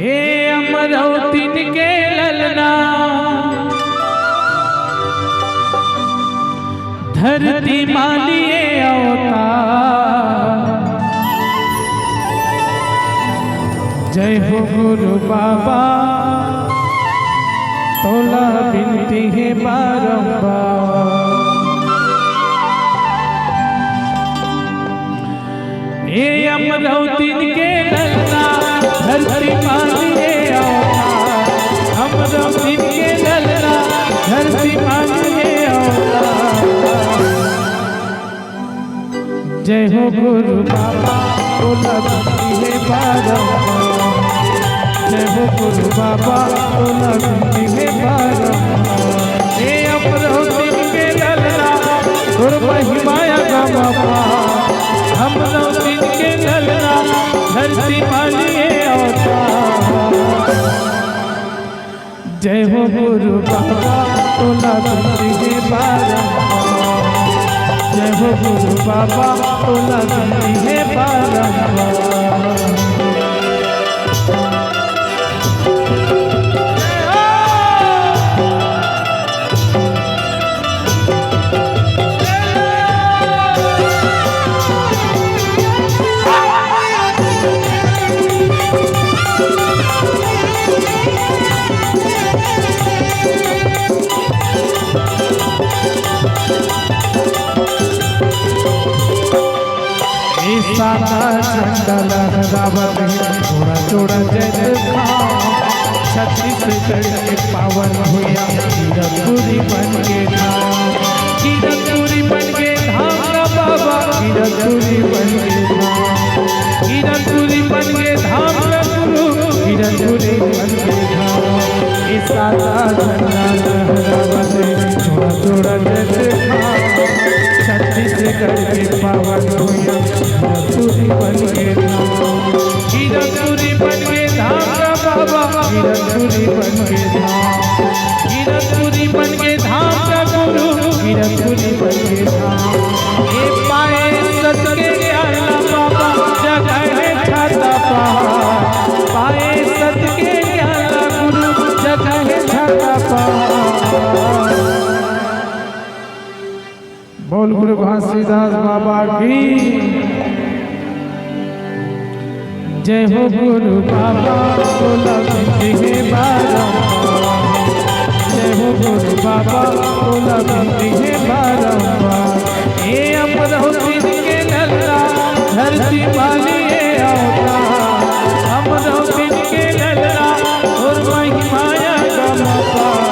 ए अमरौतीन के ललना धरती मालिए अवतार। जय हो गुरु बाबा तोला बिनती है बारंबार। ए अमरौतीन के ललना धरती मालिए अवतार। अमरौतीन के ललना धरती मालिए अवतार। जय हो गुरु बाबा तोला बिनती है बारंबार। जय हो गुरु बाबा तोला बिनती है बारंबार। ए अमरौतीन के ललना गुरु महिमाया का बाबा। अमरौतीन के ललना धरती मालिए अवतार। जय हो गुरु बाबा तोला बिनती है बारंबार। जय हो गुरु बाबा तोला बिनती है बारंबार। सादा झंडा लहरावत थोड़ा थोड़ा जैसे छत्तीसगढ़ के पावन हुआ कीरतपुरी बन के धाम। कीरतपुरी बन के धाम का बाबा कीरतपुरी बन के धाम। कीरतपुरी बन के धाम का गुरु कीरतपुरी बन के धाम। इस सादा झंडा लहरावत थोड़ा थोड़ा जैसे छत्तीसगढ़ के पावन हुआ कीरतपुरी बन के धाम। कीरतपुरी बन के धाम का बाबा कीरतपुरी बन के धाम। कीरतपुरी बन के धाम का गुरु कीरतपुरी बन के धाम। ये पाए सत के ज्ञान बाबा जगह है छाता पहाड़। पाए सत के ज्ञान गुरु जगह है छाता पहाड़। बोल गुरु घासीदास बाबा की जय हो गुरु बाबा तोला बिनती है बारंबार। जय हो गुरु बाबा तोला बिनती है बारंबार। ए अमरौतीन के ललना धरती मालिए अवतार। अमरौतीन के ललना और महिमाया का मपार।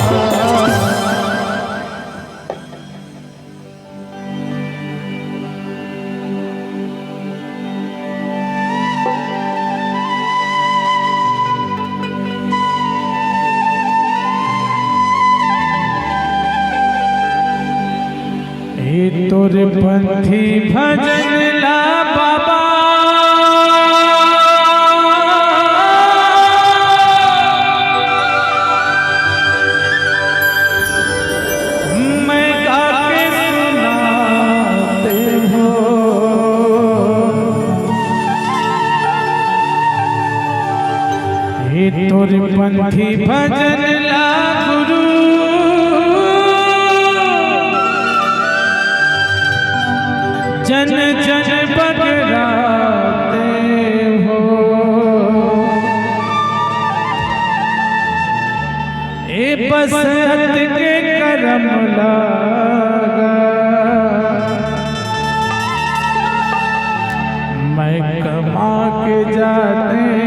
तोरे पंथी भजन ला बाबा मैं गाके सुनाते हो। हे तोरे पंथी भजन ला गुरु जन जन बगराते हो। ए बसंत के करम लगा मैं कमा के जाते